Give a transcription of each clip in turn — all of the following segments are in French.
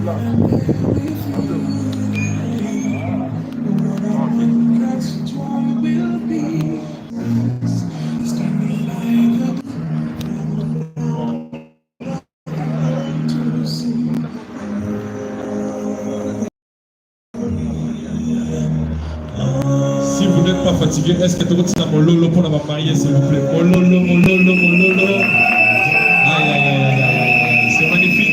Si vous n'êtes pas fatigué, est-ce que tu as mon lolo pour la marier, s'il vous plaît? Mon lolo, mon lolo, mon lolo. Aïe, aïe, aïe, aïe, aïe, aïe, c'est magnifique.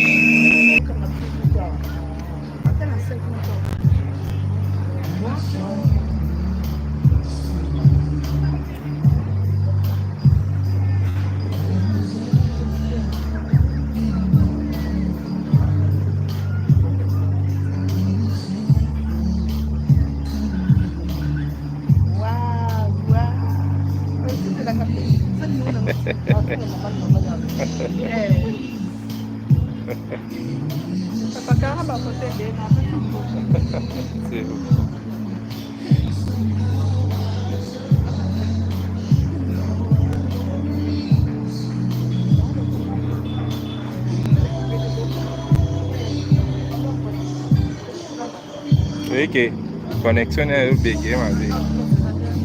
Che connessione big ma sì.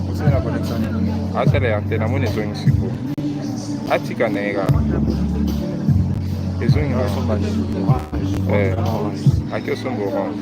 Cos'è la connessione? Ah, se le antenne non sono sicuro. Ah, ci canega. E sono in anche io sono buono.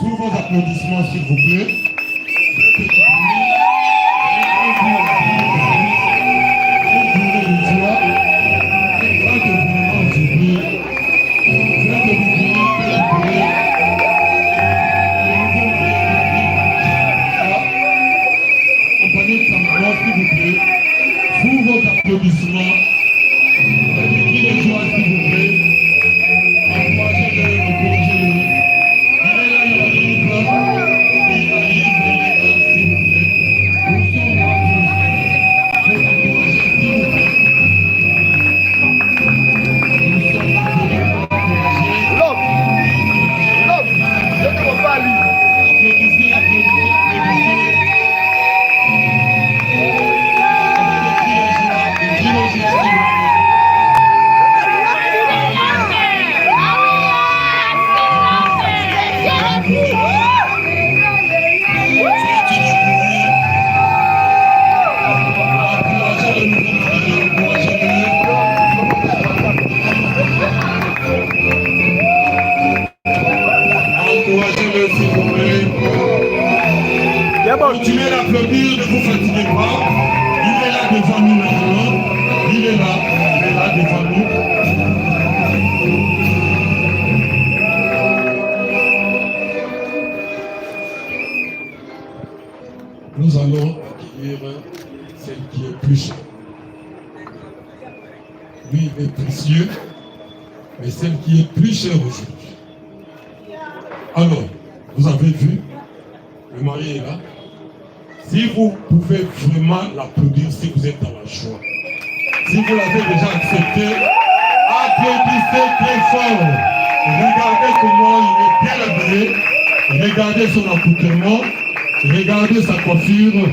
Sous vos applaudissements, s'il vous plaît. applaudissements. Qui les joie, s'il vous plaît. Encouragez-le, encouragez-le. Il est là, il arrive. Il arrive, s'il vous plaît. Nous sommes là tous. Faites encourager, s'il vous plaît. Nous sommes là pour encourager. Applaudissez, applaudissez, applaudissez. Encouragez-le, s'il vous plaît. Continuez d'applaudir, ne vous fatiguez pas. Il est là devant nous maintenant. Il est là devant nous. Nous allons accueillir celle qui est plus chère. Lui, il est précieux, mais celle qui est plus chère aujourd'hui. Alors, vous avez vu, le mari est là. Si vous pouvez vraiment l'applaudir, si vous êtes dans la joie. Si vous l'avez déjà accepté, applaudissez très fort. Regardez comment il est bien habillé. Regardez son accoutrement. Regardez sa coiffure.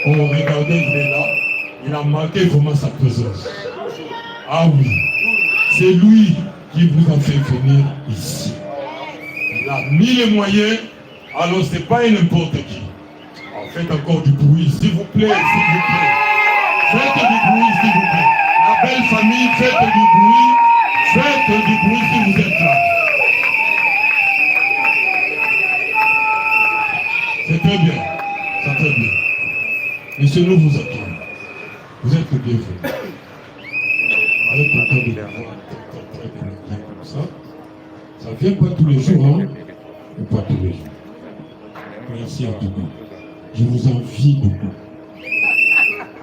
Oh, regardez, il est là. Il a marqué vraiment sa présence. Ah oui, c'est lui qui vous a fait venir ici. Il a mis les moyens, alors ce n'est pas n'importe qui. Faites encore du bruit, s'il vous plaît, s'il vous plaît. Faites du bruit, s'il vous plaît. La belle famille, faites du bruit. Faites du bruit si vous êtes là. C'est très bien. C'est très bien. Monsieur, nous vous accueillons. Vous êtes le bienvenu. Vous êtes content de vous voir très bien comme ça. Ça ne vient pas tous les jours, hein? Mais pas tous les jours. Merci à tout le monde. Je vous envie beaucoup.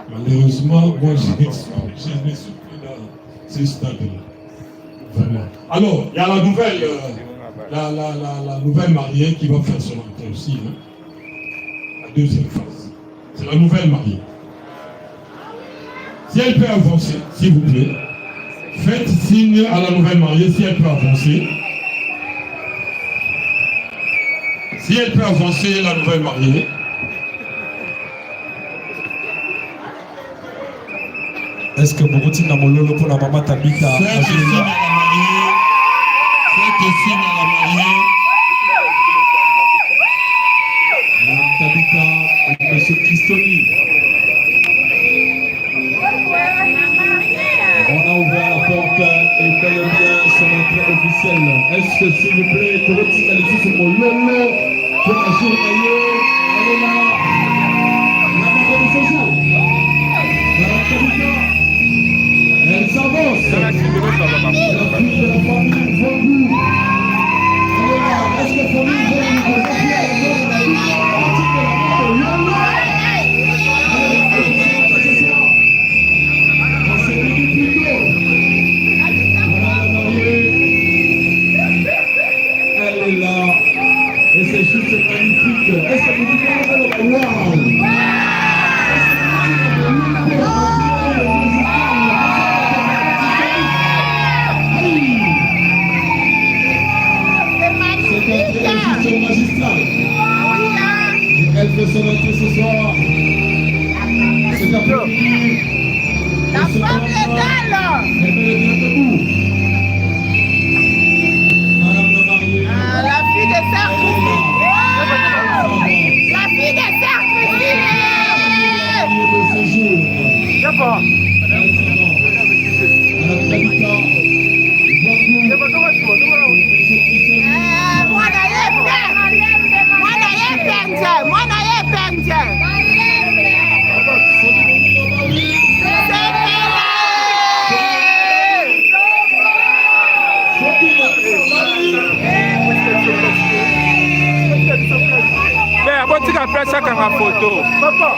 Malheureusement, moi, je ne suis plus dans ce stade-là. Vraiment. Alors, il y a la nouvelle, la nouvelle mariée qui va faire son entrée aussi. Hein? La deuxième phase. C'est la nouvelle mariée. Si elle peut avancer, s'il vous plaît, faites signe à la nouvelle mariée si elle peut avancer. Si elle peut avancer, la nouvelle mariée. Est-ce que vous continuez à mololo pour la maman Tabita? Faites signe à la mariée. Faites signe à la mariée. Madame Tabita et monsieur Christoni. On a ouvert la porte et bel et bien son entrée officielle. Est-ce que s'il vous plaît, vous continuez à laisser ce mololo pour la journée? Elle est là. La maman de ce jour. Madame Tabita. Elle s'avance. La fille de la famille Vongou. Elle est là. Est-ce que la famille Vongou vous a fait la main de la vie? Partie de la main de Yolo. On s'est dit plus tôt. Voilà la mariée. Elle est là. Et c'est juste magnifique. Est-ce que vous dites que vous avez le wow? Magistrale. Elle fait son entrée ce soir. C'est après-midi. La femme est là. Elle est bien debout. Madame la mariée. La fille de Sarkozy. La fille de Sarkozy. De ce jour. D'accord. Madame Tabita. Mais bon, tu as fait ça comme une photo. Papa.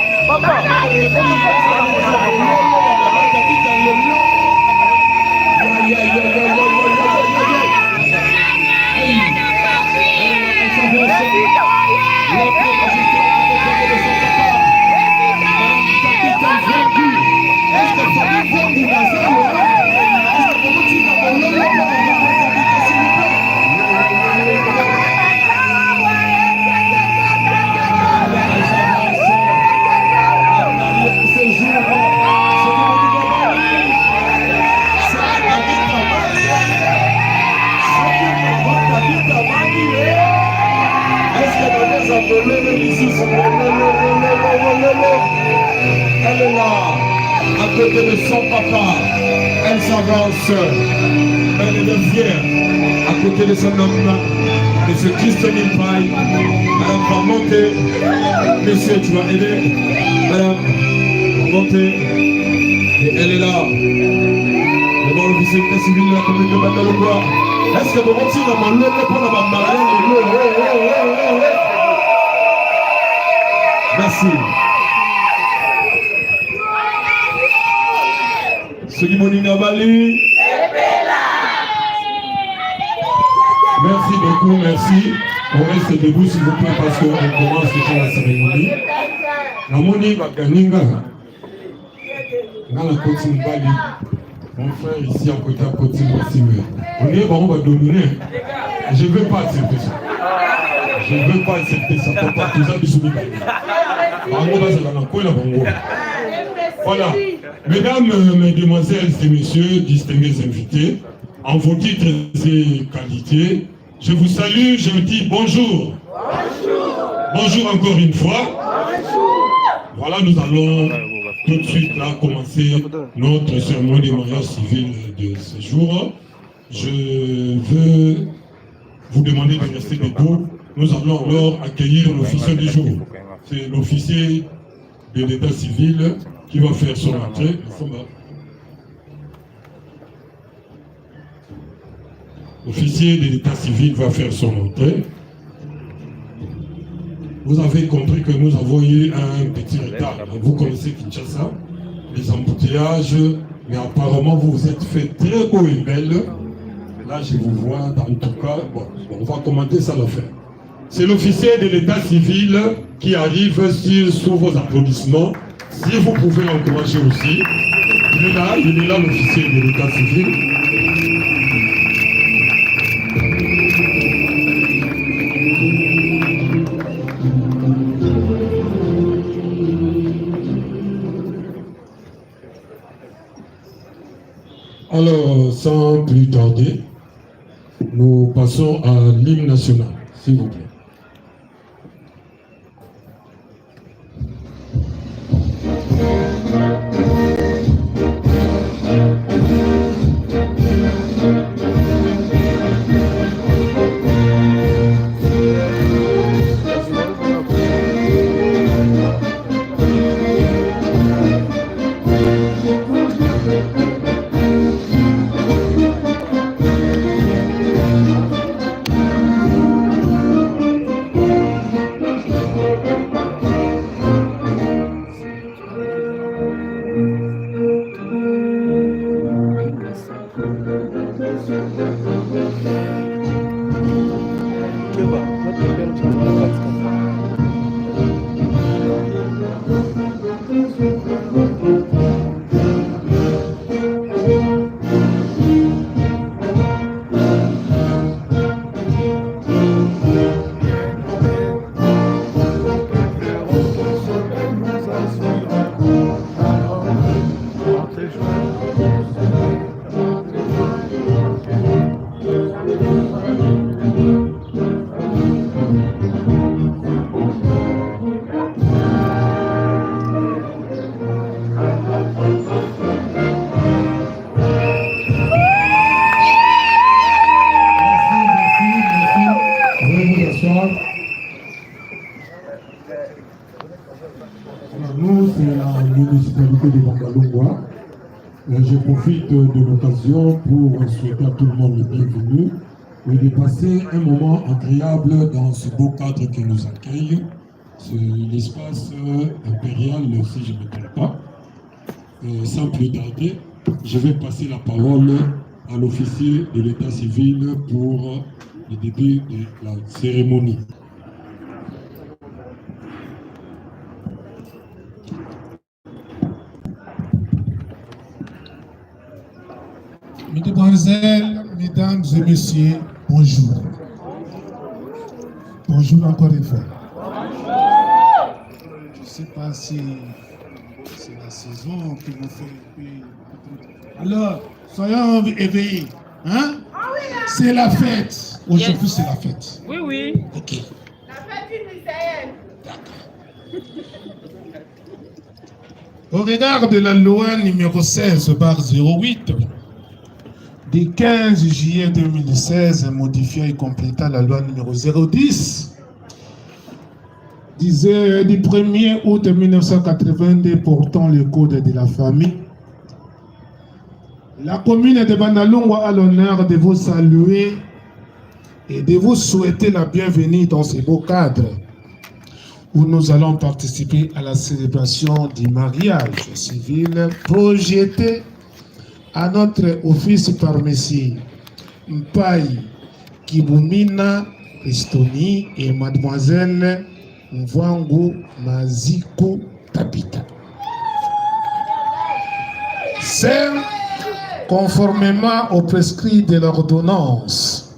à côté de son papa. Elle s'avance. Elle est fière. À côté de son homme, M. Christian Paille. Madame va monter. Monsieur, tu vas aider. Madame, monter. Et elle est là. Devant l'officier d'état civil de la commune de Bandalungwa. Est-ce que vous retirez dans mon lot pour la mariage? Merci. Cérémonie Nabali. Merci beaucoup, merci. On reste debout s'il vous plaît parce qu'on commence déjà la cérémonie. La moni va gagner. Dans la côte Mbali, mon frère ici à côté à côté de on est bon, on va dominer. Je ne veux pas accepter ça. Je ne veux pas accepter ça. Papa, tout ça, bisous. Voilà. Mesdames, mesdemoiselles et messieurs, distingués invités, en vos titres et qualités, je vous salue, je vous dis bonjour. Bonjour. Bonjour encore une fois. Bonjour. Voilà, nous allons tout de suite là commencer notre cérémonie de mariage civil de ce jour. Je veux vous demander de rester debout. Nous allons alors accueillir l'officier du jour. C'est l'officier de l'état civil qui va faire son entrée. L'officier de l'état civil va faire son entrée. Vous avez compris que nous avons eu un petit retard. Vous connaissez Kinshasa, les embouteillages, mais apparemment vous vous êtes fait très beau et belle. Là, je vous vois, dans tout cas, bon, on va commenter ça l'affaire. C'est l'officier de l'état civil qui arrive sous vos applaudissements. Si vous pouvez l'encourager aussi. Il est là l'officier de l'état civil. Alors, sans plus tarder, nous passons à l'hymne national, s'il vous plaît. Nous, c'est la municipalité de Bandalungwa. Je profite de l'occasion pour souhaiter à tout le monde le bienvenu et de passer un moment agréable dans ce beau cadre qui nous accueille. C'est l'espace impérial, si je ne me trompe pas. Sans plus tarder, je vais passer la parole à l'officier de l'état civil pour le début de la cérémonie. Mesdemoiselles, mesdames et messieurs, bonjour. Bonjour encore une fois. Je ne sais pas si c'est la saison qui vous fait un peu... Alors, soyons éveillés. Hein? C'est la fête. Aujourd'hui, c'est la fête. Oui, oui. Ok. La fête unitaire. D'accord. Au regard de la loi numéro 16/08 du 15 juillet 2016 modifiant et complétant la loi numéro 010 du 1er août 1982 portant le code de la famille, la commune de Bandalungwa a l'honneur de vous saluer et de vous souhaiter la bienvenue dans ce beau cadre où nous allons participer à la célébration du mariage civil projeté à notre office par M. Mpai Kibumina Estoni et Mademoiselle Mvangu Maziku Tabita. C'est conformément au prescrit de l'ordonnance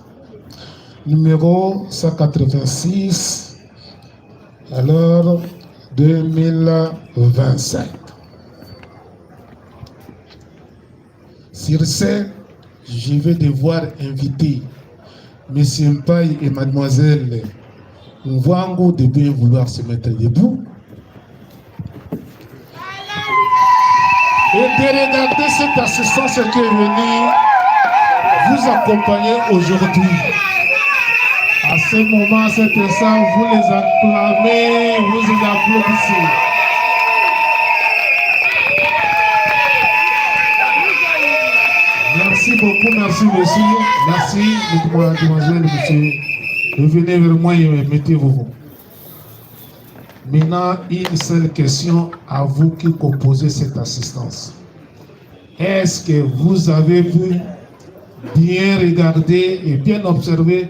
numéro 186 alors 2025. Sur ce, je vais devoir inviter M. Mpai et Mademoiselle Mvangu de bien vouloir se mettre debout et de regarder cette assistance qui est venue vous accompagner aujourd'hui. À ce moment, cet instant, vous les acclamez, vous les applaudissez. Merci beaucoup, merci monsieur. Merci, mademoiselle, monsieur. Venez vers moi et mettez-vous. Maintenant, une seule question à vous qui composez cette assistance. Est-ce que vous avez pu bien regarder et bien observer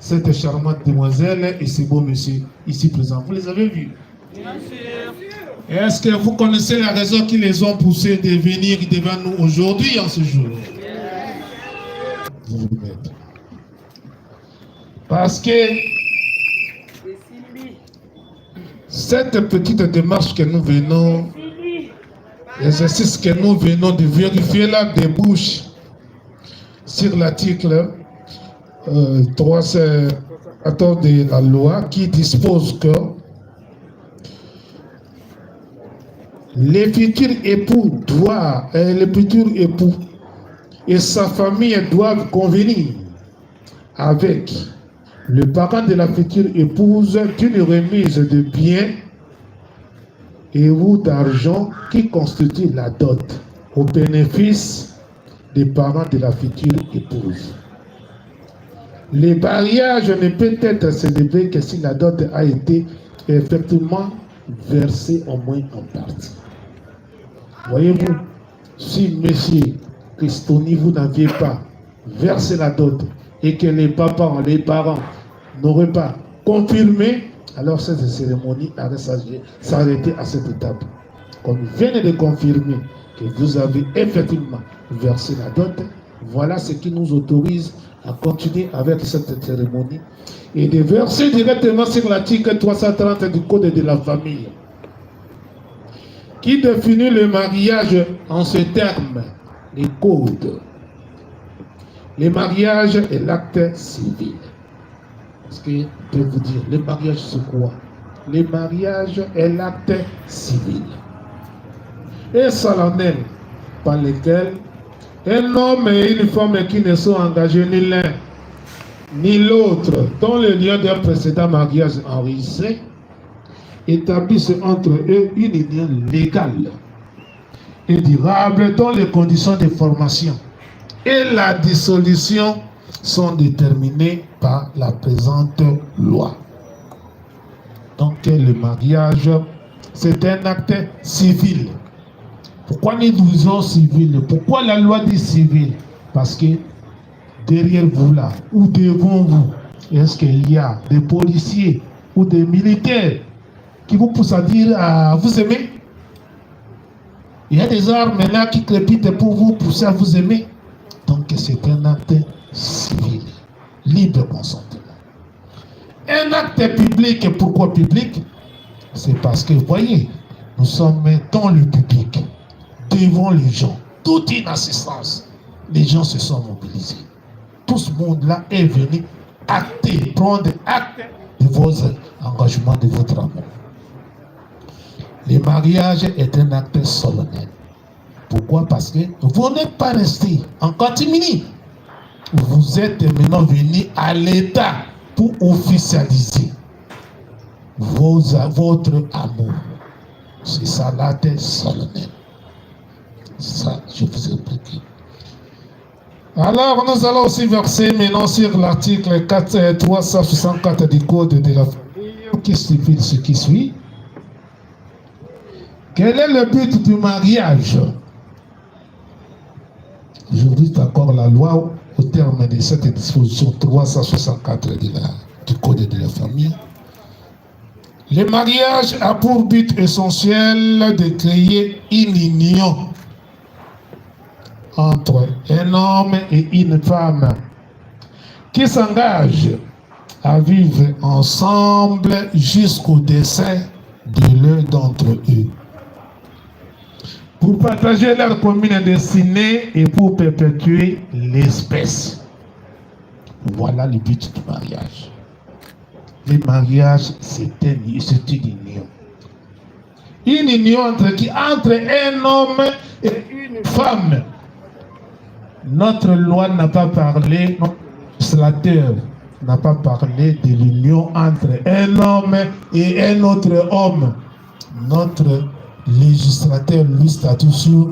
cette charmante demoiselle et ce beau monsieur ici présent? Vous les avez vus? Bien sûr. Est-ce que vous connaissez la raison qui les ont poussés de venir devant nous aujourd'hui en ce jour? Parce que cette petite démarche que nous venons, l'exercice que nous venons de vérifier là débouche sur l'article 314 de la loi qui dispose que les futurs époux et sa famille doivent convenir avec le parent de la future épouse d'une remise de biens et ou d'argent qui constitue la dot au bénéfice des parents de la future épouse. Le mariage ne peut être célébré que si la dot a été effectivement versée au moins en partie. Voyez-vous, si monsieur Christoni, vous n'aviez pas versé la dot et que les parents n'auraient pas confirmé, alors cette cérémonie allait s'arrêter à cette étape. Comme ils viennent de confirmer que vous avez effectivement versé la dot, voilà ce qui nous autorise à continuer avec cette cérémonie et de verser directement sur l'article 330 du Code de la famille qui définit le mariage en ce terme, les codes. Le mariage est l'acte civil. Parce que je peux vous dire, le mariage c'est quoi? Le mariage est l'acte civil et solennel par lequel un homme et une femme qui ne sont engagés ni l'un ni l'autre dans le lieu d'un précédent mariage enregistré établissent entre eux une union légale et durable dont les conditions de formation et la dissolution sont déterminées par la présente loi. Donc le mariage, c'est un acte civil. Pourquoi nous disons civil? Pourquoi la loi dit civil? Parce que derrière vous là, ou devant vous, est-ce qu'il y a des policiers ou des militaires qui vous poussent à dire vous aimez? Il y a des armes là qui crépitent pour vous pousser à vous aimer. Donc c'est un acte civil, libre consentement. Un acte public, pourquoi public? C'est parce que, vous voyez, nous sommes dans le public, devant les gens, toute une assistance. Les gens se sont mobilisés. Tout ce monde-là est venu acter, prendre acte de vos engagements, de votre amour. Le mariage est un acte solennel. Pourquoi? Parce que vous n'êtes pas resté en catimini. Vous êtes maintenant venu à l'État pour officialiser votre amour. C'est ça l'acte solennel. Ça, je vous ai expliqué. Alors, nous allons aussi verser maintenant sur l'article 364 du Code de la famille qui stipule ce qui suit. Quel est le but du mariage? Je vous dis encore la loi au terme de cette disposition 364 du Code de la famille. Le mariage a pour but essentiel de créer une union entre un homme et une femme qui s'engagent à vivre ensemble jusqu'au décès de l'un d'entre eux, pour partager leur commune destinée et pour perpétuer l'espèce. Voilà le but du mariage. Le mariage, c'est une union. Une union entre un homme et une femme. Notre loi n'a pas parlé, notre législateur n'a pas parlé de l'union entre un homme et un autre homme. Notre législateur lui statue sur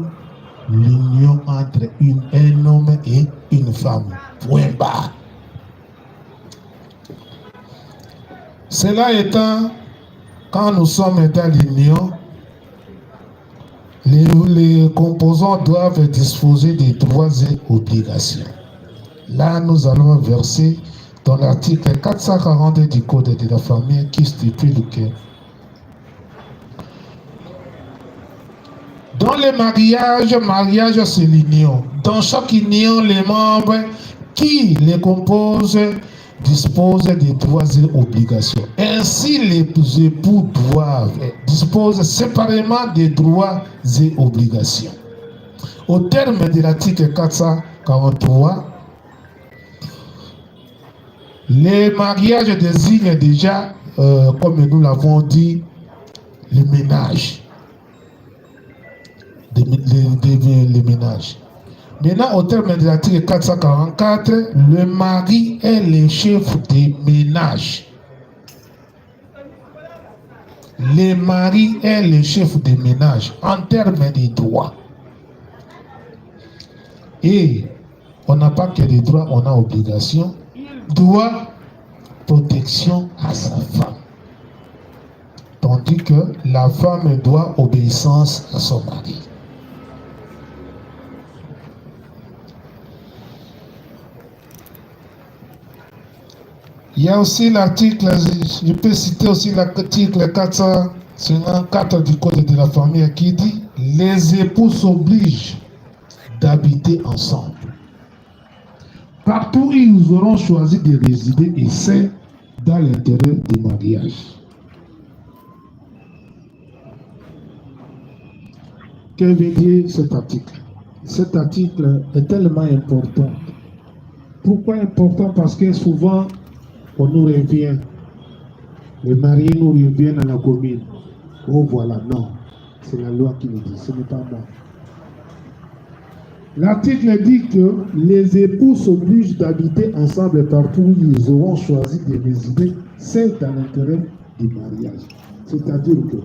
l'union entre un homme et une femme. Point barre. Cela étant, quand nous sommes dans l'union, les composants doivent disposer des droits et obligations. Là, nous allons verser dans l'article 442 du Code de la famille qui stipule que dans le mariage c'est l'union. Dans chaque union, les membres qui les composent disposent des droits et obligations. Ainsi, les époux disposent séparément des droits et obligations. Au terme de l'article 443, les mariages désignent déjà, comme nous l'avons dit, le ménage. Les ménages. Maintenant, au terme de l'article 444, le mari est le chef des ménages. Le mari est le chef des ménages en termes de droits. Et on n'a pas que des droits, on a obligation. Il doit protection à sa femme. Tandis que la femme doit obéissance à son mari. Il y a aussi l'article, je peux citer aussi l'article 454 du Code de la famille qui dit « Les époux s'obligent d'habiter ensemble. Partout où ils auront choisi de résider, et c'est dans l'intérêt du mariage. » Que veut dire cet article? Cet article est tellement important. Pourquoi important? Parce que souvent, on nous revient, les mariés nous reviennent à la commune. Oh voilà, non, c'est la loi qui le dit, ce n'est pas moi. L'article dit que les époux s'obligent d'habiter ensemble partout où ils auront choisi de résider, c'est dans l'intérêt du mariage. C'est-à-dire que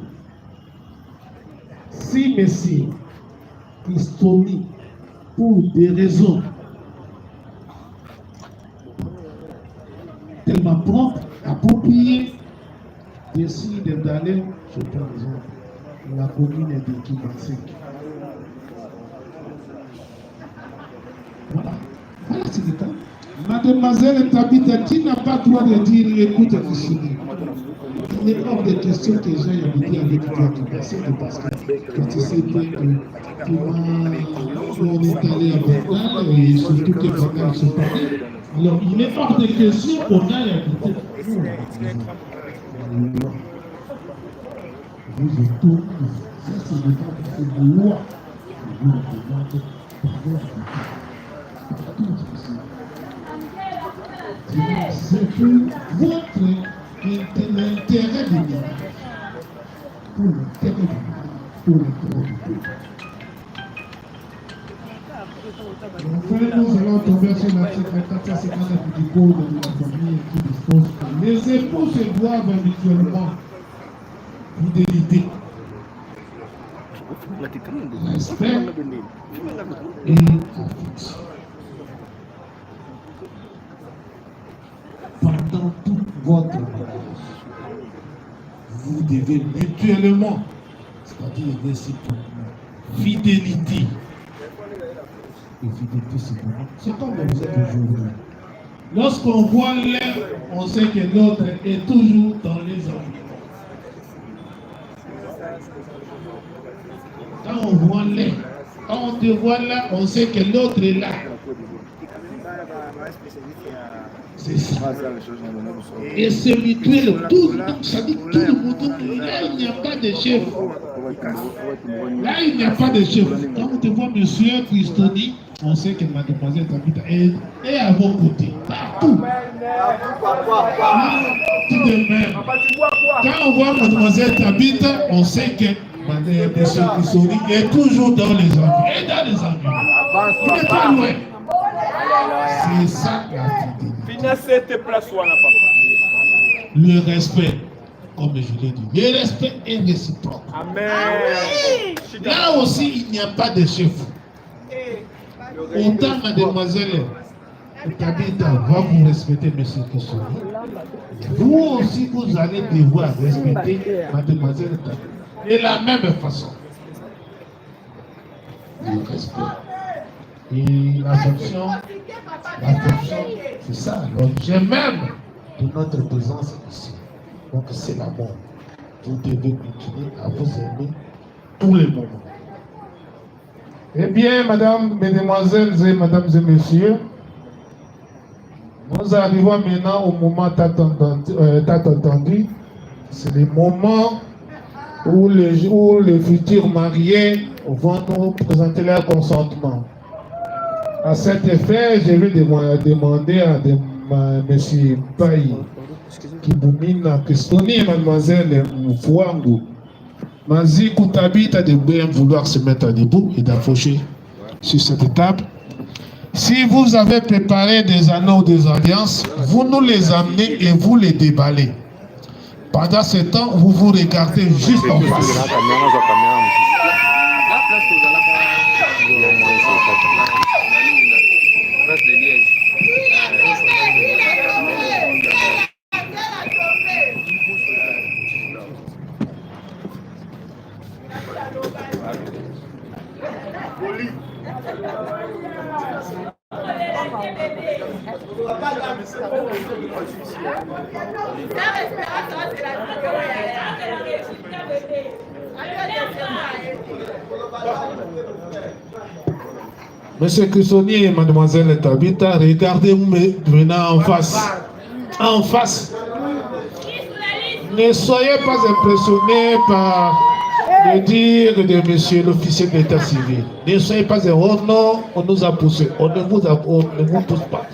si Messie Christoni, pour des raisons tellement propres, appropriées, décide d'aller, je prends exemple, la commune de Kimansek. Voilà, voilà c'est le cas. Mademoiselle Tabitha, qui n'a pas le droit de dire, écoute, il est hors de question que j'aille habiter avec toi à Kimansek, parce que quand tu sais que on est allé avec elle, et surtout que Bernard se parlait, alors il est hors de question qu'on aille habiter. Vous êtes ça c'est le cas de la loi. Je vous demande pardon. C'est pour votre l'intérêt du monde. Pour l'intérêt du monde. pour l'intérêt du pays. Enfin, nous allons tomber sur l'article 459 du Code de la famille qui dispose que les époux se doivent habituellement fidélité, respect et affection. Pendant tout votre mariage, vous devez mutuellement, c'est-à-dire réciproquement, fidélité. Et fidélité, c'est comme vous êtes aujourd'hui. Lorsqu'on voit l'un, on sait que l'autre est toujours dans les environs. Quand on voit l'un, quand on te voit là, on sait que l'autre est là. C'est ça. Et c'est mutuel. Ça dit tout le monde. Là, il n'y a pas de chef. Là, il n'y a pas de chef. Quand on te voit monsieur Christoni, on sait que mademoiselle Tabitha est à vos côtés. Partout. Tout de même. Quand on voit mademoiselle Tabitha, on sait que monsieur Christoni est toujours dans les environs. Et dans les environs. Il n'est pas loin. C'est ça la fidélité. Le respect, comme je l'ai dit, le respect est réciproque. Amen. Là aussi, il n'y a pas de chef. Autant mademoiselle Tabitha va vous respecter, monsieur Kissoni. Vous aussi, vous allez devoir respecter mademoiselle Tabitha. De la même façon. Le respect. Et l'affection, c'est ça l'objet même de notre présence ici. Donc c'est l'amour. Vous devez continuer à vous aimer tous les moments. Eh bien, mesdames, mesdemoiselles et mesdames et messieurs, nous arrivons maintenant au moment tant entendu. C'est le moment où les futurs mariés vont nous présenter leur consentement. À cet effet, je vais demander à M. Payi, Kibumina Christoni et Mademoiselle Mfwangu, Mazi Tabitha de bien vouloir se mettre à debout et d'approcher sur cette table. Si vous avez préparé des anneaux ou des alliances, vous nous les amenez et vous les déballez. Pendant ce temps, vous vous regardez juste en face. Monsieur Christoni et Mademoiselle Tabitha, regardez-vous maintenant en face. En face. Ne soyez pas impressionnés par le dire de monsieur l'officier de l'état civil. Ne soyez pas oh non, on nous a poussé. On ne vous pousse pas.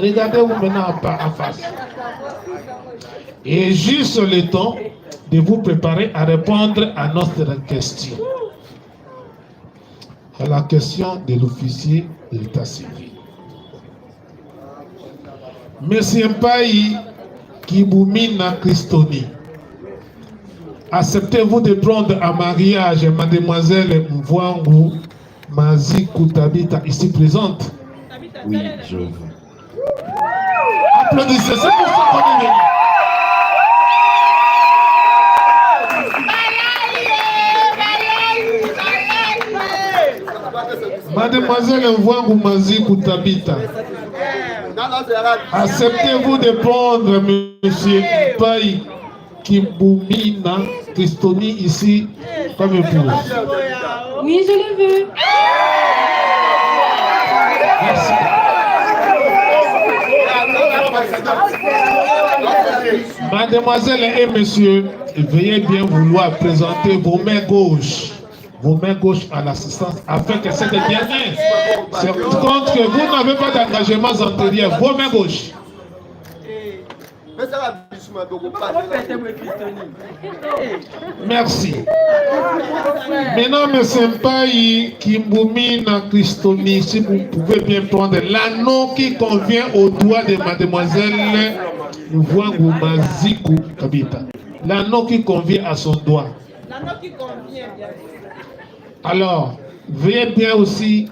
Regardez-vous maintenant en face. Et juste le temps de vous préparer à répondre à notre question. À la question de l'officier de l'état civil. Monsieur Payi Kibumina Christoni, acceptez-vous de prendre en mariage mademoiselle Mfwangu Mazi Tabitha ici présente? Oui, je veux. Applaudissez, c'est pour ça qu'on est venu. Mademoiselle Mfwangu Mazi Tabitha, acceptez-vous de prendre monsieur Payi Kibumina Christoni ici comme épouse? Oui, je le veux. Merci. Mademoiselle et monsieur, veuillez bien vouloir présenter vos mains gauches. Vos mains gauches à l'assistance afin que cette dernière se rende compte que vous n'avez pas d'engagement antérieur. Vos mains gauches. Merci. Maintenant, M. Senpai Kimboumi na Christoni, si vous pouvez bien prendre l'anneau qui convient au doigt de mademoiselle Mvwangu Maziku Kabita. L'anneau qui convient à son doigt. L'anneau qui convient, bien sûr. Alors, veuillez bien aussi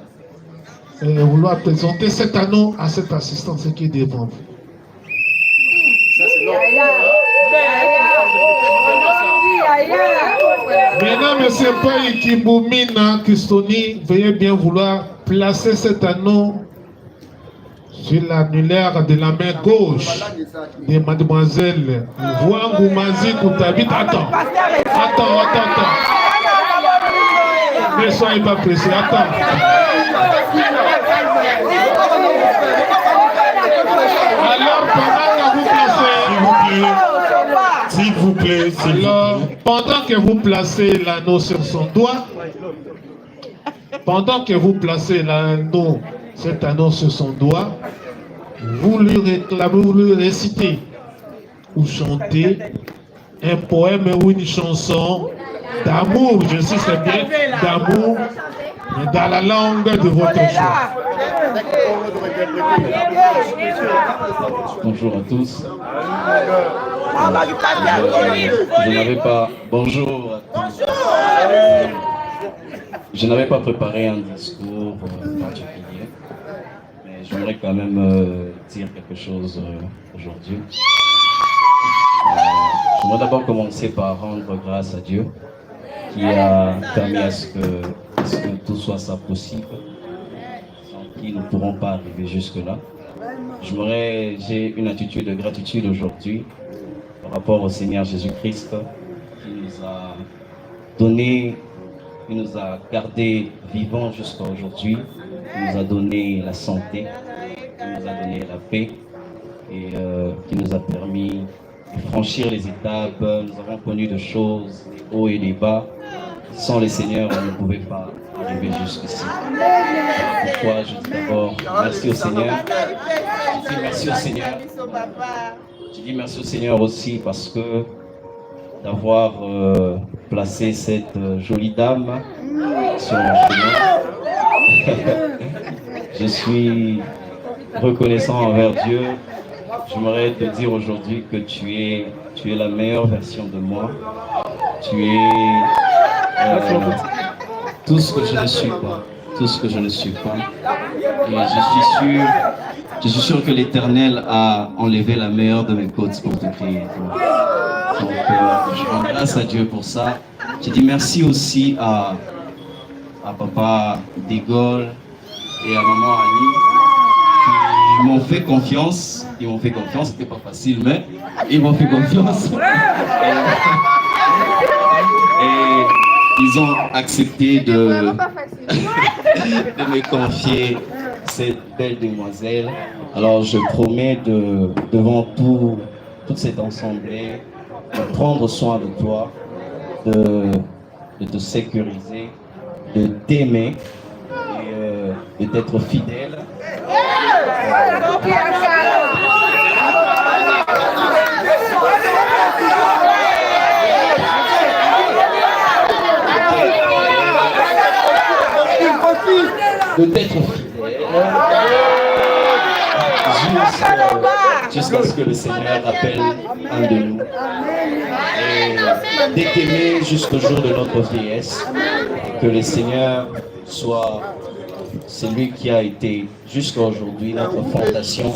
vouloir présenter cet anneau à cette assistance qui est devant vous. Maintenant, M. Senpai Kimboumi na Christoni, veuillez bien vouloir placer cet anneau sur l'annulaire de la main gauche de mademoiselle Mvwangu Maziku Kabita. Attends. Ne soyez pas pressés, attends. Alors, pendant que vous placez... S'il vous plaît. Alors, pendant que vous placez l'anneau sur son doigt, cet anneau sur son doigt, vous lui réclamez, vous lui récitez ou chantez un poème ou une chanson d'amour, je sais c'est bien, d'amour, mais dans la langue de votre choix. Bonjour à tous. Je n'avais pas... Bonjour à tous. Je n'avais pas préparé un discours particulier, mais j'aimerais quand même dire quelque chose aujourd'hui. J'aimerais d'abord commencer par rendre grâce à Dieu qui a permis à ce que tout soit ça possible, sans qui nous ne pourrons pas arriver jusque-là. J'ai une attitude de gratitude aujourd'hui par rapport au Seigneur Jésus-Christ qui nous a donné, qui nous a gardés vivants jusqu'à aujourd'hui, qui nous a donné la santé, qui nous a donné la paix et qui nous a permis de franchir les étapes. Nous avons connu de choses, des hauts et des bas. Sans le Seigneur, on ne pouvait pas arriver jusqu'ici. Pourquoi je dis d'abord merci au Seigneur. Je dis merci au Seigneur. Je dis merci au Seigneur aussi parce que d'avoir placé cette jolie dame sur mon chemin. Je suis reconnaissant envers Dieu. J'aimerais te dire aujourd'hui que tu es la meilleure version de moi. Tu es tout ce que je ne suis pas. Tout ce que je ne suis pas. Et je suis sûr que l'Éternel a enlevé la meilleure de mes côtes pour te créer. Donc, je rends grâce à Dieu pour ça. Je dis merci aussi à Papa Dégol et à Maman Annie qui m'ont fait confiance. Ils m'ont fait confiance, c'était pas facile, mais ils m'ont fait confiance. Et ils ont accepté de me confier cette belle demoiselle. Alors je promets devant toute cette assemblée de prendre soin de toi, de te sécuriser, de t'aimer et d'être fidèle. D'être fidèle jusqu'à ce que le Seigneur appelle un de nous. Et de t'aimer jusqu'au jour de notre vieillesse. Que le Seigneur soit celui qui a été jusqu'à aujourd'hui notre fondation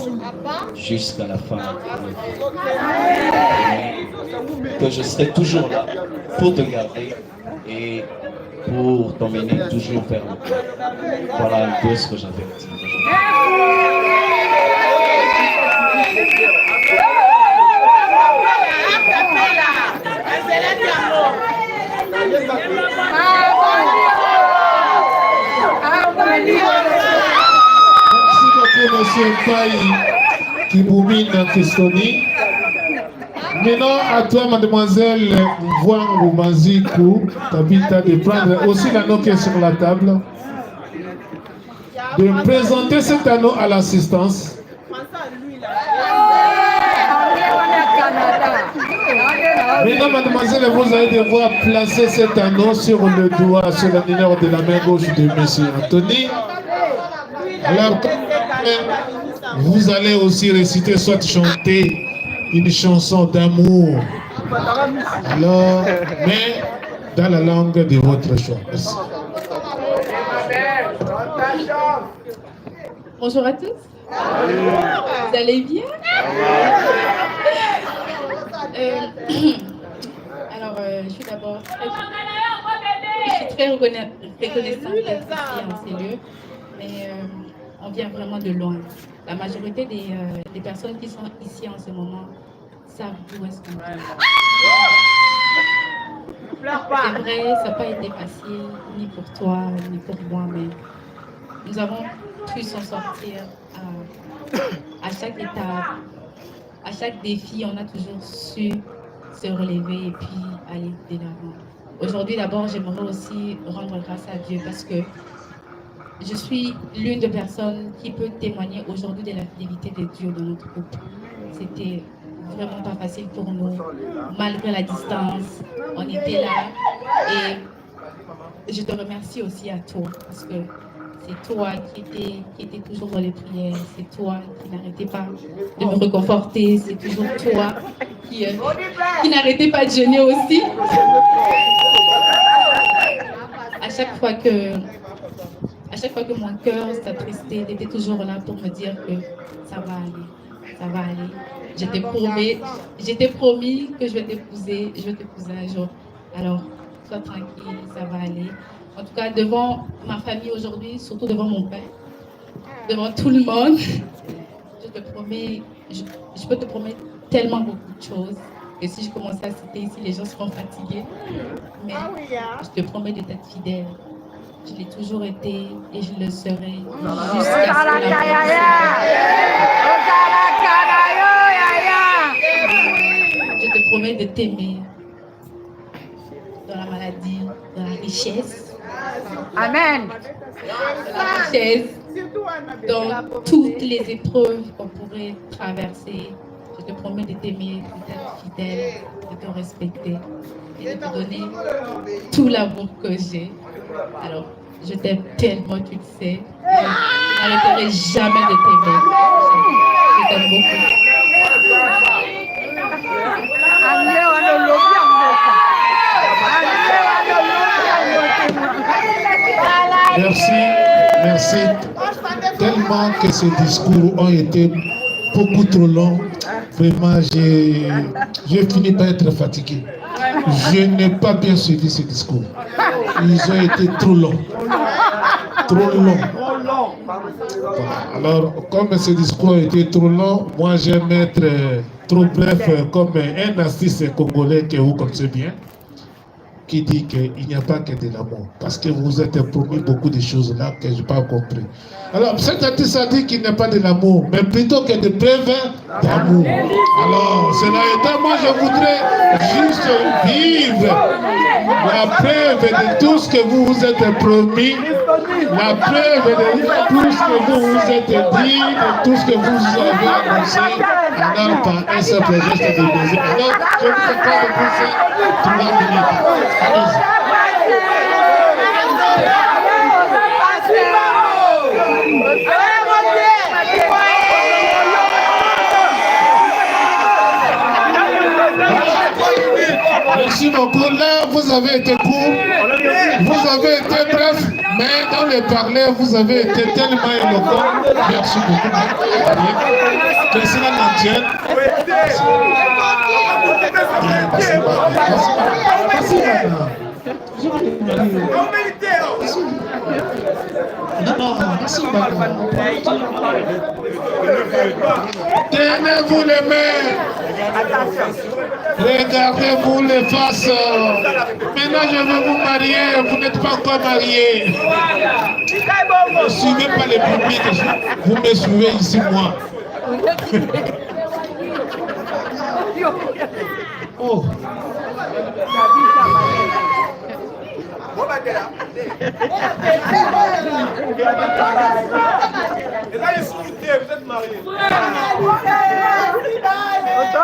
jusqu'à la fin de notre vie. Que je serai toujours là pour te garder et pour t'emmener toujours vers le cœur. Voilà un peu ce que j'avais à dire aujourd'hui. Merci beaucoup, monsieur Faye Kimboumi na Christoni. Maintenant, à toi, mademoiselle Mvwangu Maziku Kabita, de prendre aussi l'anneau qui est sur la table, de présenter cet anneau à l'assistance. Maintenant, mademoiselle, vous allez devoir placer cet anneau sur le doigt, sur l'annulaire de la main gauche de monsieur Anthony. Alors, vous allez aussi réciter, soit chanter une chanson d'amour. Alors, mais dans la langue de votre choix. Merci. Bonjour à tous. Vous allez bien? Alors, je suis d'abord très reconnaissante d'être ici en ces lieux, mais on vient vraiment de loin. La majorité des personnes qui sont ici en ce moment savent d'où est-ce qu'on vient. C'est vrai, ça n'a pas été facile, ni pour toi, ni pour moi, mais nous avons pu s'en sortir à chaque étape, à chaque défi, on a toujours su se relever et puis aller de l'avant. Aujourd'hui, d'abord, j'aimerais aussi rendre grâce à Dieu parce que je suis l'une des personnes qui peut témoigner aujourd'hui de la fidélité de Dieu dans notre groupe. C'était vraiment pas facile pour nous, malgré la distance, on était là et je te remercie aussi à toi parce que c'est toi qui était toujours dans les prières, c'est toi qui n'arrêtais pas de me réconforter, c'est toujours toi qui n'arrêtais pas de jeûner aussi. À chaque fois que mon cœur s'attristait, tu étais toujours là pour me dire que ça va aller, ça va aller. Je t'ai promis que je vais t'épouser un jour. Alors, sois tranquille, ça va aller. En tout cas, devant ma famille aujourd'hui, surtout devant mon père, devant tout le monde, je te promets, je peux te promettre tellement beaucoup de choses. Et si je commençais à citer ici, les gens seront fatigués. Mais je te promets de t'être fidèle. Je l'ai toujours été et je le serai jusqu'à ce que la Je te promets de t'aimer dans la maladie, dans la richesse. Amen. Dans la richesse, dans toutes les épreuves qu'on pourrait traverser. Je te promets de t'aimer, d'être fidèle, de te respecter et de te donner tout l'amour que j'ai. Alors, je t'aime tellement, tu le sais. Je n'arrêterai jamais de t'aimer. Je t'aime beaucoup. Merci tellement que ces discours ont été beaucoup trop longs. Vraiment, j'ai fini par être fatigué. Je n'ai pas bien suivi ces discours. Ils ont été trop longs. Trop longs. Voilà. Alors, comme ces discours ont été trop longs, moi j'aime être trop bref comme un artiste congolais que vous connaissez bien, qui dit qu'il n'y a pas que de l'amour. Parce que vous êtes promis beaucoup de choses là que je n'ai pas compris. Alors, cet artiste a dit qu'il n'y a pas de l'amour, mais plutôt que de preuves d'amour. Alors, cela étant, moi je voudrais juste vivre la preuve de tout ce que vous vous êtes promis, la preuve de tout ce que vous vous êtes dit, de tout ce que vous avez annoncé, alors par un simple geste de baiser. Alors, je ne sais pas de vous 3 minutes. Allez-y. Merci beaucoup. Là, vous avez été court, vous avez été bref, mais dans le parler, vous avez été tellement éloquent. Merci beaucoup. Que cela n'en tienne. Merci, madame. Tenez-vous les mains. Regardez-vous les faces. Maintenant, je veux vous marier. Vous n'êtes pas encore mariés. Ne suivez pas les publics. Vous me suivez ici, moi. Oh.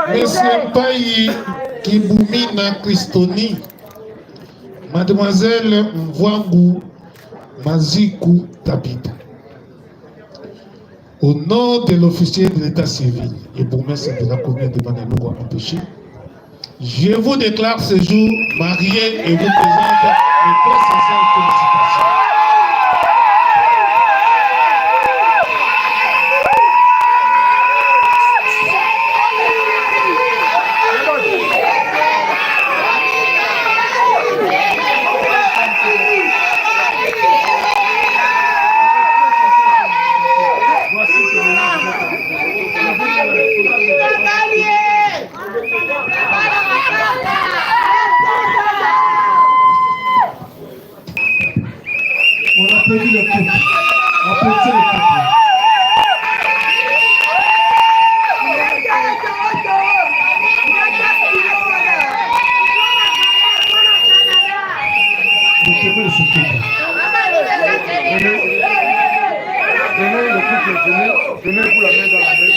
Monsieur Mpayi, Kibumina Christoni, Mademoiselle Mwangu Maziku Tabita. Au nom de l'officier de l'état civil et bourgmestre de la commune de Banalogo empêché, je vous déclare ce jour marié et vous présente mes très sincères félicitations. On applaudit le couple. Applaudissez le couple. Vous pouvez le soutenir. Donnez le couple, donnez-vous la main dans la main.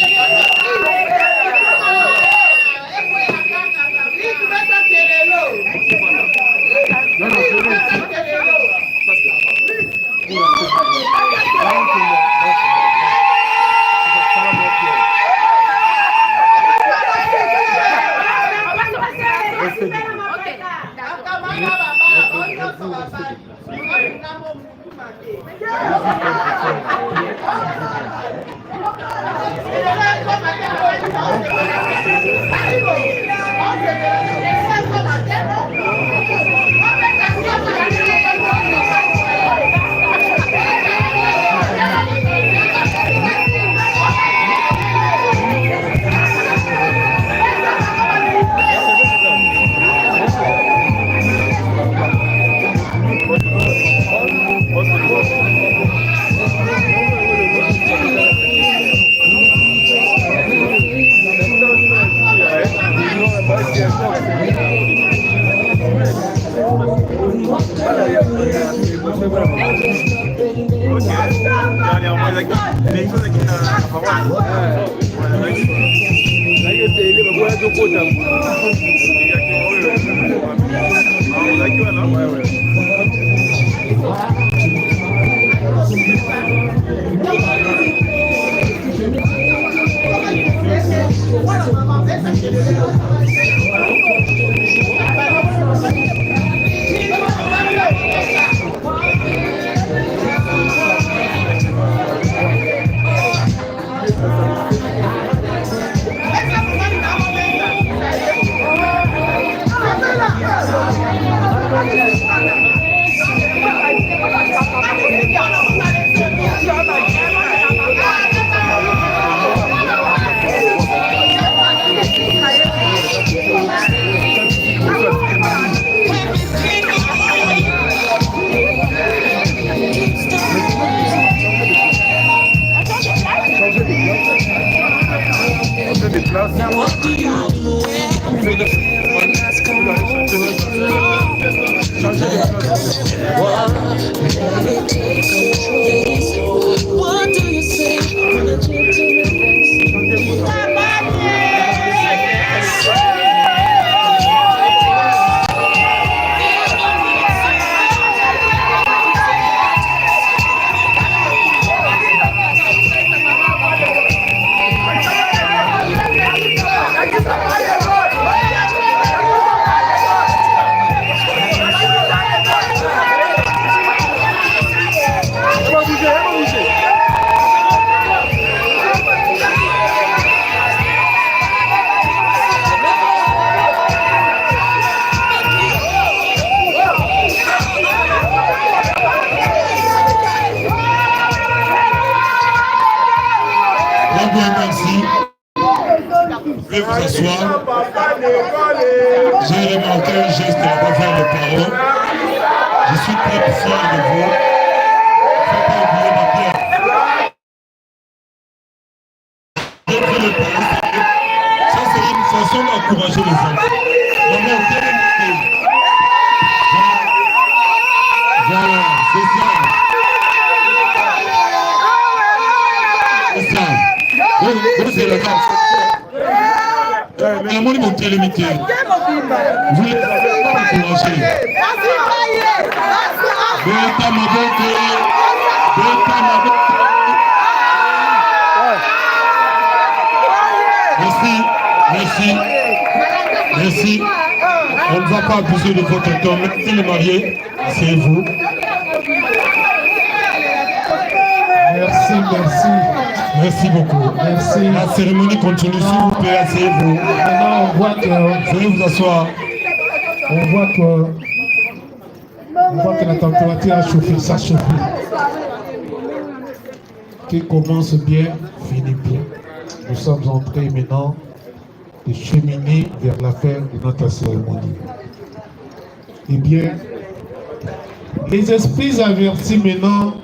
J'ai remarqué un geste à travers les paroles. Je suis très fier de vous. Il ne faut pas oublier ma pierre. Ça, c'est une façon d'encourager les enfants. Maman, voilà, c'est ça. C'est ça. Oui, c'est le cas. Mon télémité. Vous les avez encouragés. Beta Maboko. Beta Maboko. Merci, merci, merci. On ne va pas abuser de votre temps. Merci les mariés. Asseyez-vous. Merci, merci. Merci beaucoup. Merci. La cérémonie continue, s'il vous plaît. Asseyez-vous. Maintenant, on voit que... Veuillez vous asseoir. On voit que la température a chauffé, ça chauffe. Qui commence bien, finit bien. Nous sommes en train maintenant de cheminer vers la fin de notre cérémonie. Eh bien, les esprits avertis maintenant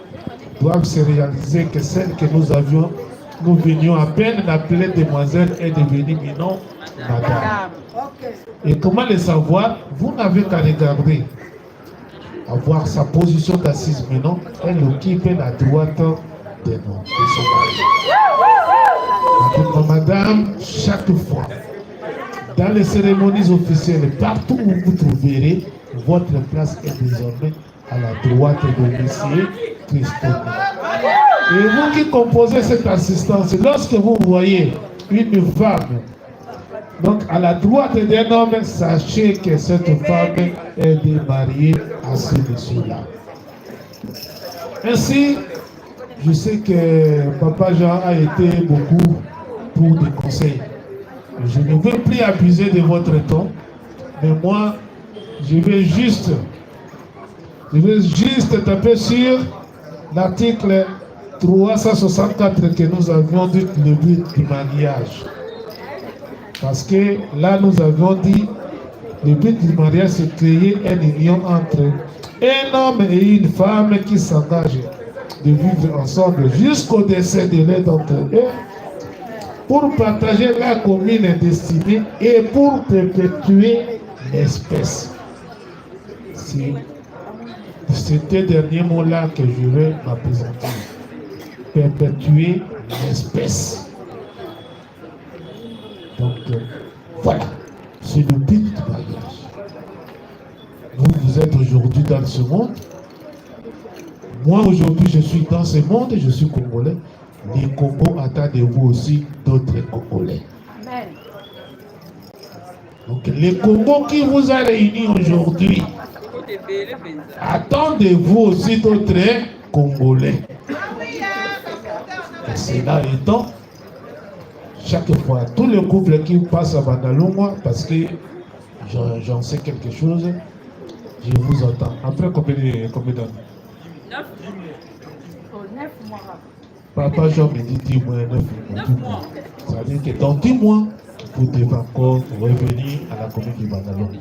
doivent se réaliser que celle que nous avions, nous venions à peine d'appeler demoiselle est devenue maintenant madame. Et comment le savoir? Vous n'avez qu'à regarder, à voir sa position d'assise maintenant, elle occupe la droite des noms de son mari. Madame, chaque fois, dans les cérémonies officielles, partout où vous trouverez, votre place est désormais à la droite de monsieur Christophe. Et vous qui composez cette assistance, lorsque vous voyez une femme, donc à la droite d'un homme, sachez que cette femme est mariée à ce monsieur-là. Ainsi, je sais que Papa Jean a été beaucoup pour des conseils. Je ne veux plus abuser de votre temps, mais moi, je vais juste taper sur l'article 364 que nous avions dit le but du mariage. Parce que là, nous avions dit le but du mariage, c'est créer une union entre un homme et une femme qui s'engagent de vivre ensemble jusqu'au décès de l'un d'entre eux pour partager la commune destinée et pour perpétuer l'espèce. C'est ces derniers mots-là que je vais m'appesantir. Perpétuer l'espèce. Donc, voilà. C'est le but du mariage. Vous êtes aujourd'hui dans ce monde. Moi, aujourd'hui, je suis dans ce monde et je suis congolais. Les Congos attendent de vous aussi d'autres Congolais. Amen. Donc, les Congos qui vous a réunis aujourd'hui, attendez-vous aussi d'autres Congolais. Et cela étant, chaque fois, tous les couples qui passent à Bandalungwa, parce que j'en sais quelque chose, je vous entends. Après combien d'années? 9 mois. Papa Jean me dit 10 mois, 9 mois. Ça veut dire que dans 10 mois, vous devez encore revenir à la commune du Bandalungwa.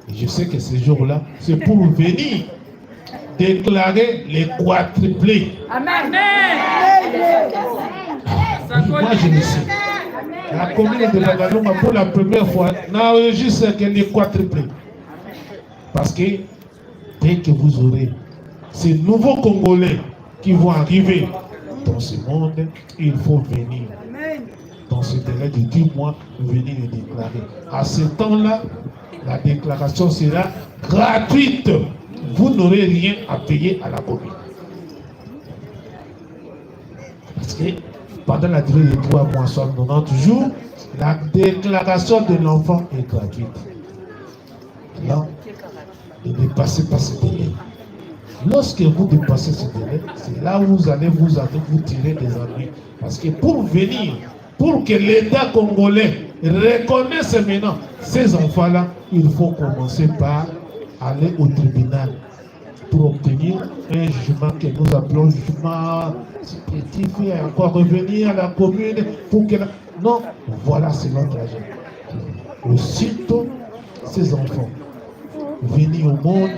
Et je sais que ce jour-là, c'est pour venir déclarer les quadruplés. Amen. Moi, je le sais. La commune de Bandalungwa, pour la première fois, n'enregistre que les quadruplés. Parce que dès que vous aurez ces nouveaux Congolais qui vont arriver dans ce monde, il faut venir. Dans ce délai de 10 mois, venir le déclarer. À ce temps-là, la déclaration sera gratuite. Vous n'aurez rien à payer à la commune. Parce que pendant la durée de 3 mois, soit 90 jours, la déclaration de l'enfant est gratuite. Là, ne dépassez pas ce délai. Lorsque vous dépassez ce délai, c'est là où vous allez vous tirer des ennuis. Parce que pour venir, pour que l'État congolais reconnaisse maintenant ces enfants-là, il faut commencer par aller au tribunal pour obtenir un jugement que nous appelons jugement petit, et encore revenir à la commune pour que... Non, voilà, c'est notre agent. Aussitôt, ces enfants venir au monde,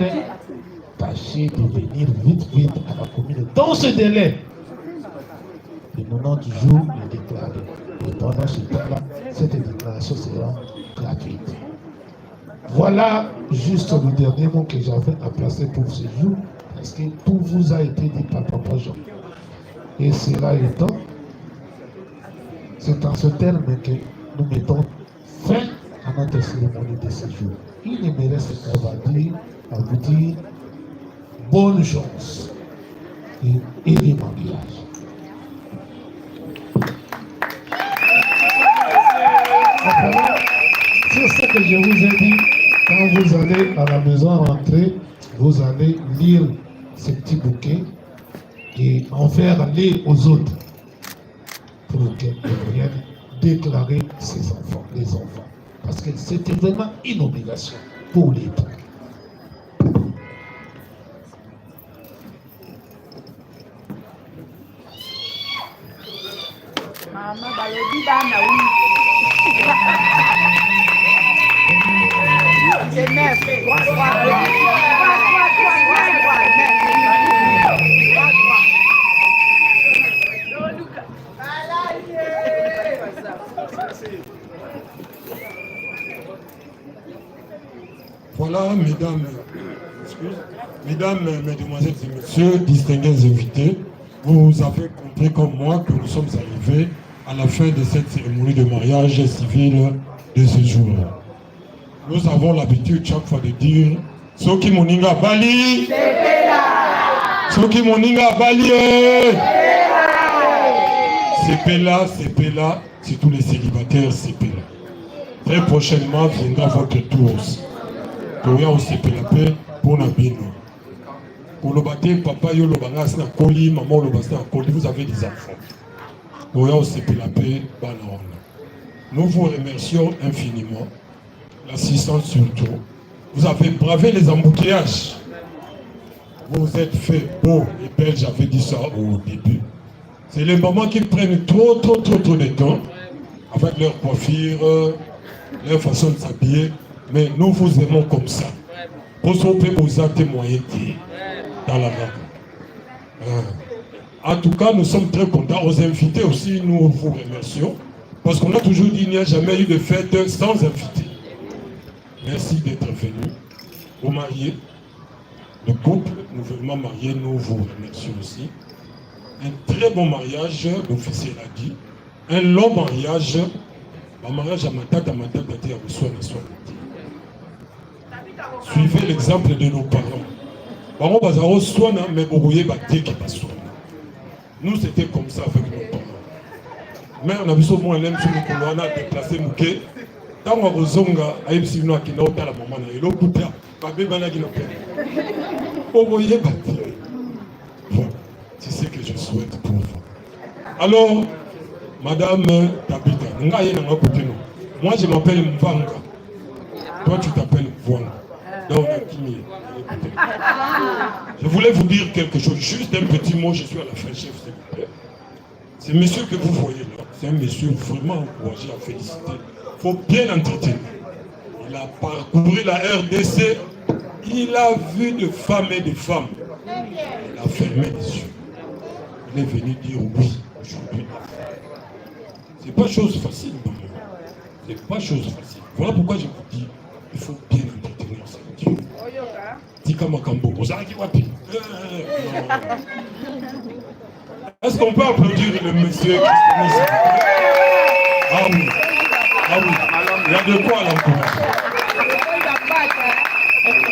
tâchez de venir vite à la commune. Dans ce délai, de 90 jours, le déclarer. Et pendant ce temps-là, cette déclaration sera gratuite. Voilà juste le dernier mot que j'avais à placer pour ce jour, parce que tout vous a été dit par Papa Jean. Et cela étant, c'est en ce terme que nous mettons fin à notre cérémonie de séjour. Il ne me reste qu'à vous dire bonne chance et les mariages. C'est ça que je vous ai dit. Quand vous allez à la maison rentrer, vous allez lire ce petit bouquet et en faire lire aux autres pour qu'ils viennent déclarer ses enfants, les enfants. Parce que c'était vraiment une obligation pour l'époux. Mama, balobi bana oui. C'est neuf. Voilà, mesdames, mesdemoiselles et messieurs, distingués invités, vous avez compris comme moi que nous sommes arrivés à la fin de cette cérémonie de mariage civil de ce jour. Nous avons l'habitude chaque fois de dire Soki Moninga Bali, Soki Moninga Bali, c'est Pela, c'est tous les célibataires, c'est Pela. Très prochainement viendra votre tour aussi. Toya aussi Pela pour Nabino. Pour le bâtir, papa yo le bangas na koli, maman le bassin na koli, vous avez des enfants. Toya aussi Pela Banaona. Nous vous remercions infiniment. L'assistance surtout. Vous avez bravé les embouteillages. Vous êtes fait beau et belle, j'avais dit ça au début. C'est les mamans qui prennent trop de temps avec leur coiffure, leur façon de s'habiller. Mais nous vous aimons comme ça. Pour ce que vous avez témoigné dans la langue. En tout cas, nous sommes très contents. Aux invités aussi, nous vous remercions. Parce qu'on a toujours dit qu'il n'y a jamais eu de fête sans invités. Merci d'être venu. Aux mariés, le couple nouvellement marié, nous vous remercions aussi. Un très bon mariage, l'officier l'a dit. Un long mariage. Un mariage à ma tante, à Soin. Suivez l'exemple de nos parents. Nous, c'était comme ça avec nos parents. Mais on a vu ce moment, on a déplacé Mouké. Quand on a zonga, a eu si nous a quitté la maman, il a coupé, babé banagi na peine. Oboye bâti. Bon, c'est ce que je souhaite pour vous. Alors, Madame Tabita, moi je m'appelle Mvanga. Toi tu t'appelles Mvanga. Donc, je voulais vous dire quelque chose, juste un petit mot, je suis à la fin, chef, s'il vous plaît. Ce monsieur que vous voyez là, c'est un monsieur vraiment encouragé à féliciter. Il faut bien l'entretenir. Il a parcouru la RDC, il a vu de femmes et de femmes. Il a fermé les yeux. Il est venu dire oui aujourd'hui. C'est pas chose facile, non. C'est pas chose facile. Voilà pourquoi je vous dis, il faut bien entretenir ça. Est-ce qu'on peut applaudir le monsieur qui Ah oui, il y a de quoi à l'encourager.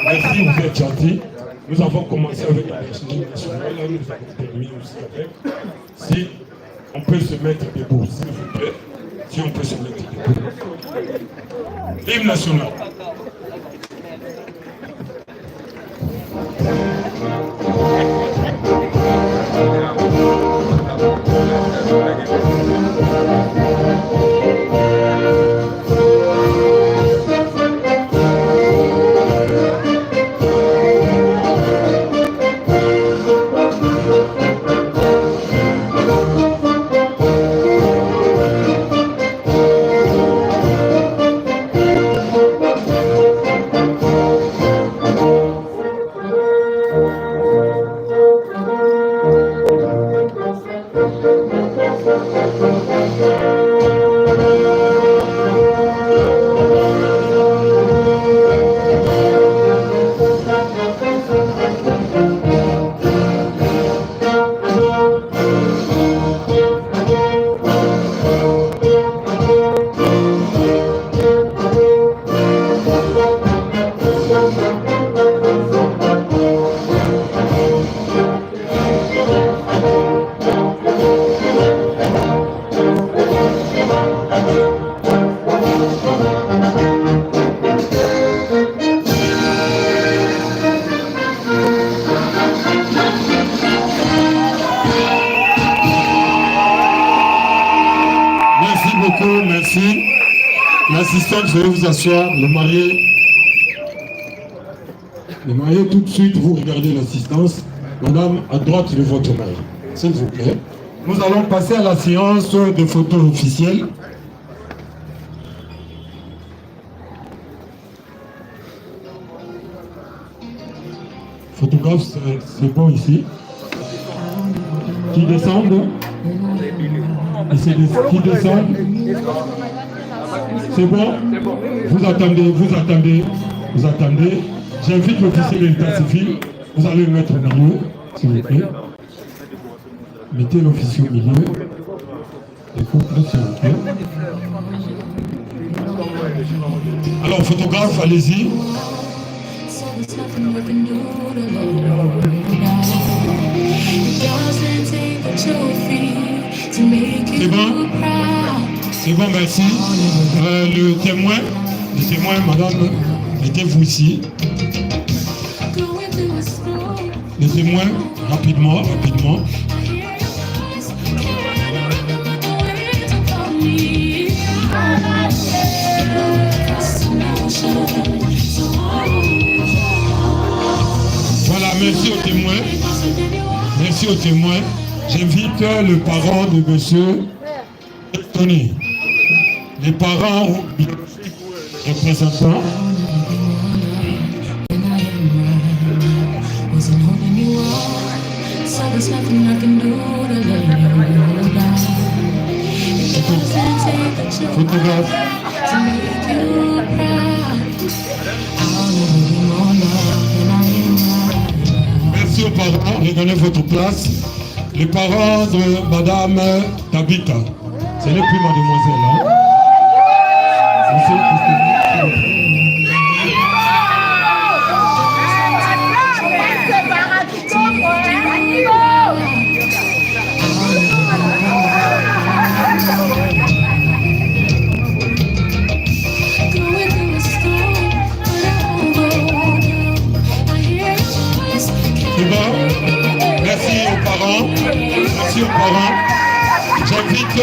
Merci, vous êtes gentils. Nous avons commencé avec la République nationale, là nous avons terminé aussi avec. Si on peut se mettre debout, s'il vous plaît. Si on peut se mettre debout. Hymne national. Thank you. L'assistante, veuillez vous asseoir. Le marié, tout de suite, vous regardez l'assistance. Madame, à droite de votre mari, s'il vous plaît. Nous allons passer à la séance de photos officielles. Photographe, c'est bon ici. Qui descendent. Qui descendent. C'est bon? Vous attendez. J'invite l'officier de l'état civil. Vous allez le mettre au milieu, s'il vous plaît. Mettez l'officier au milieu. Les couples, s'il vous plaît. Alors, photographe, allez-y. C'est bon? C'est bon, merci. Le témoin, madame, mettez-vous ici. Les témoins, rapidement. Voilà, merci aux témoins. J'invite le parent de monsieur Tony. Les parents ou représentants. Photographe. Merci aux parents, regardez votre place. Les parents de madame Tabitha. Ce n'est plus mademoiselle, hein? Merci aux parents. J'invite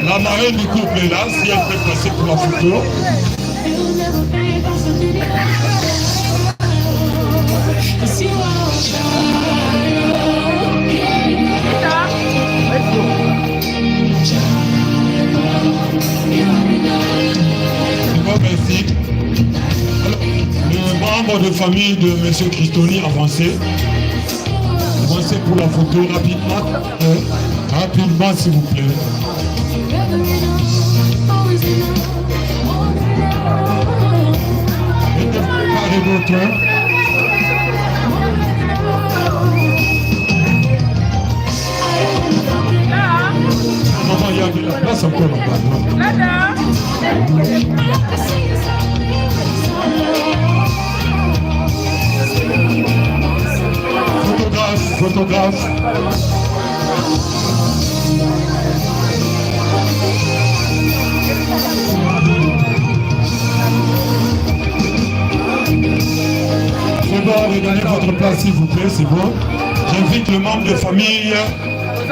la marraine du couple est là, si elle peut passer pour la photo. C'est bon, merci. Alors, le membre de famille de M. Christoni, avancez. Avancez pour la photo rapidement. Rapidement, s'il vous plaît. Préparez votre. Maman, il y a de la place encore là-bas. Photographe. C'est bon, regardez votre place s'il vous plaît, c'est bon. J'invite le membre de famille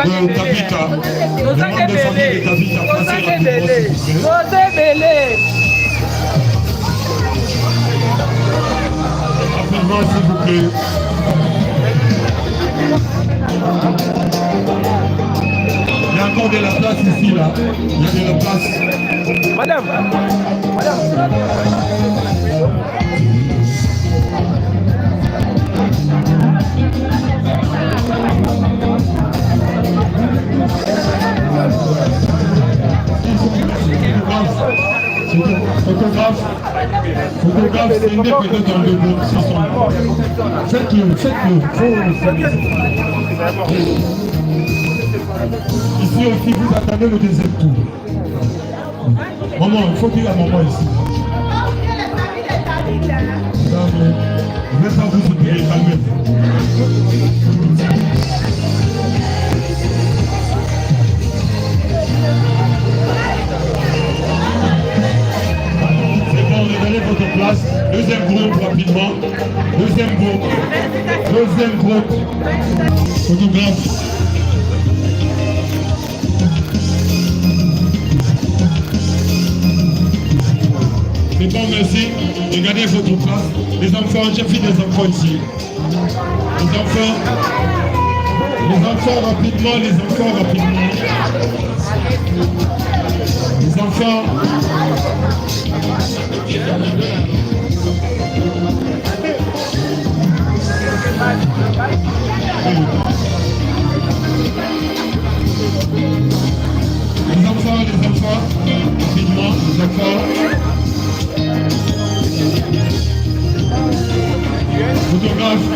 de Tabitha. Le membre de famille de Tabitha, passez rapidement s'il vous plaît. Rapidement s'il vous plaît. Il y a encore de la place ici, là. Il y a de la place. Madame. Photographe, c'est une des peut-être dans le groupe. Faites-le. Ici aussi, vous attendez le deuxième tour. Maman, il faut qu'il y ait un moment ici. Je ne vais pas vous soutenir, calmez-vous. C'est bon, regardez votre place. Deuxième groupe, rapidement. Deuxième groupe. Photographe. bon, merci. Regardez votre place. Les enfants, j'ai vu des enfants ici. Les enfants rapidement, les enfants rapidement. Les enfants. Les enfants, rapidement, les enfants. Photographe.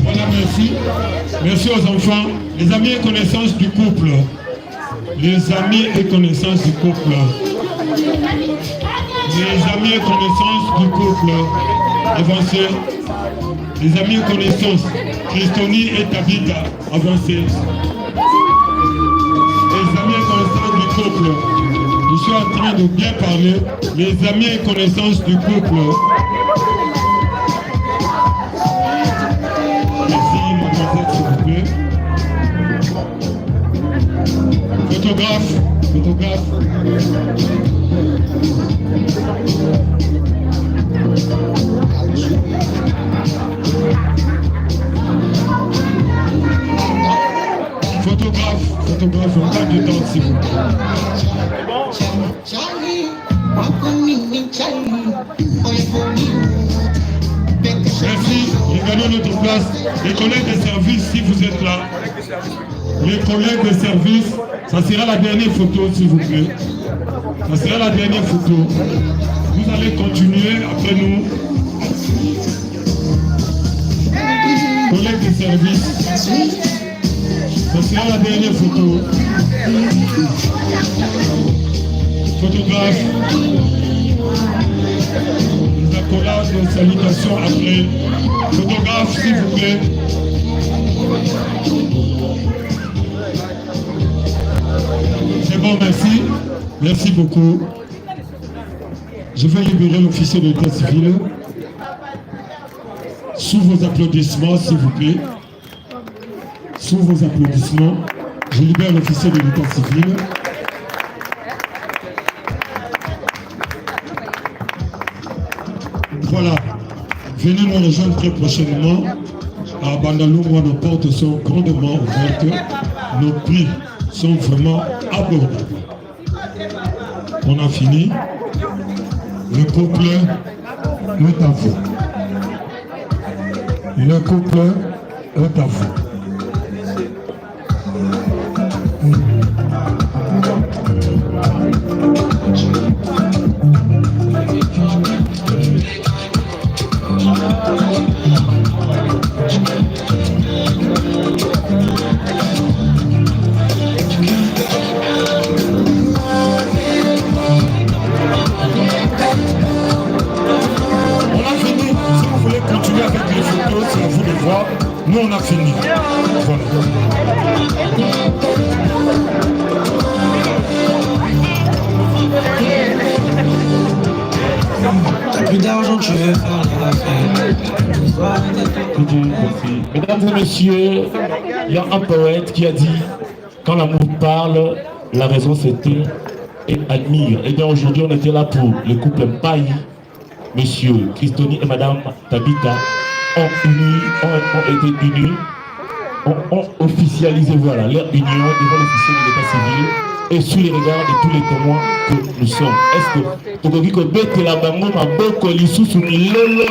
Voilà, merci. Merci aux enfants. Les amis et connaissances du couple. Les amis et connaissances du couple. Les amis et connaissances du couple. Avancez. Les amis et connaissances. Christoni et Tabitha. Avancez. Les amis et connaissances du couple. Je suis en train de bien parler. Les amis et connaissances du couple. Merci, mademoiselle, s'il vous plaît. Photographe. Photographe, on a du temps, s'il vous plaît. Merci, regardons notre place. Les collègues de service, si vous êtes là. Les collègues de service, ça sera la dernière photo, s'il vous plaît. Ça sera la dernière photo. Vous allez continuer après nous. Collègues de service, ça sera la dernière photo. Photographe. Les accolades, les salutations après. Photographe, s'il vous plaît. C'est bon, merci. Merci beaucoup. Je vais libérer l'officier de l'état civil. Sous vos applaudissements, s'il vous plaît. Sous vos applaudissements, je libère l'officier de l'état civil. Voilà. Venez nous rejoindre très prochainement. À Bandalou, nos portes sont grandement ouvertes. Nos prix sont vraiment abordables. On a fini. Le couple est à vous. Le couple est à vous. Nous, on a fini. Voilà. Plus d'argent, tu veux faire Mesdames et messieurs, il y a un poète qui a dit quand l'amour parle, la raison s'éteint et admire. Et bien aujourd'hui, on était là pour le couple Mpayi, messieurs Christoni et madame Tabitha. Ont été unis, ont officialisé voilà, leur union devant l'officier de l'état civil et sous les regards de tous les témoins que nous sommes. Est-ce que tu peux dire que bête la bango ma boko lisusu milolo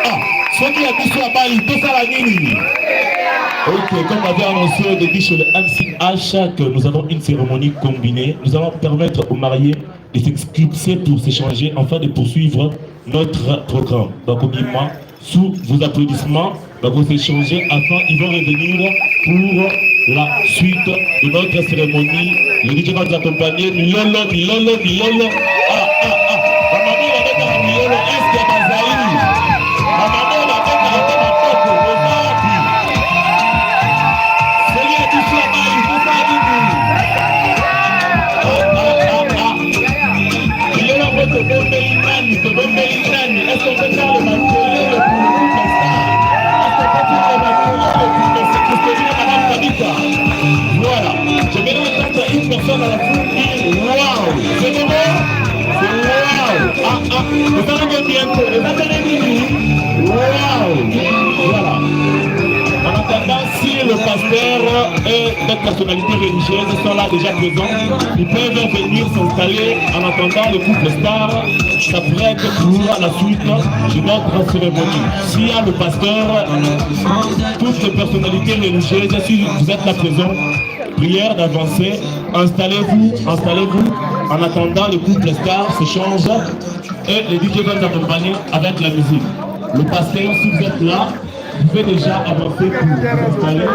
ah ce qui a dit sur la balle tout ça la nini. Ok, comme on avait annoncé au début sur le MCH que nous avons une cérémonie combinée, nous allons permettre aux mariés de s'exclipser pour s'échanger afin de poursuivre notre programme. Donc, moi, sous vos applaudissements, vous s'échanger afin ils vont revenir pour la suite de notre cérémonie. Le DJ va nous accompagner. Milolo. Ah. Maman, on va mettre un milolo. Est-ce qu'il y a Bazaï? Maman, on va mettre un poko. Celui à tout ça, il faut pas est-ce qu'on peut faire le matériel pour nous? Est-ce qu'on peut faire le matériel pour personnalités religieuses sont là déjà présents. Ils peuvent venir s'installer en attendant le couple star. Ça pourrait être pour la suite de notre cérémonie. S'il y a le pasteur, toutes les personnalités religieuses, si vous êtes là présent, prière d'avancer. Installez-vous en attendant le couple star se change et les DJ vont accompagner avec la musique. Le pasteur, si vous êtes là, vous pouvez déjà avancer pour vous installer.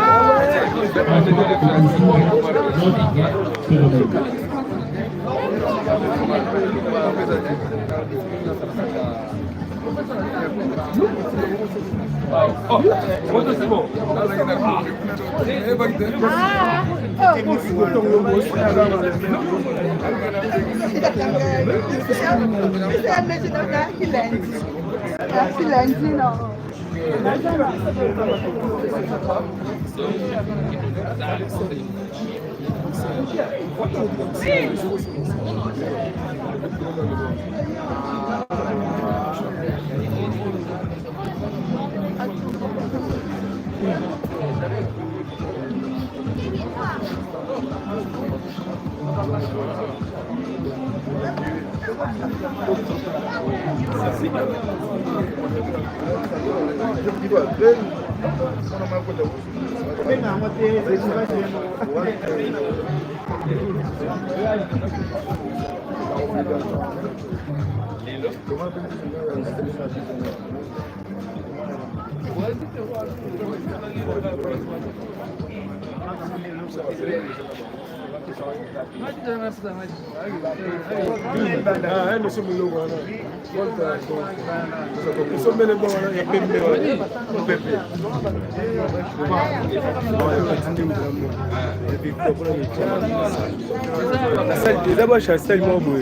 D'abord, je suis tellement beau.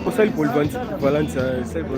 Pour ça, pour le Valence, c'est pour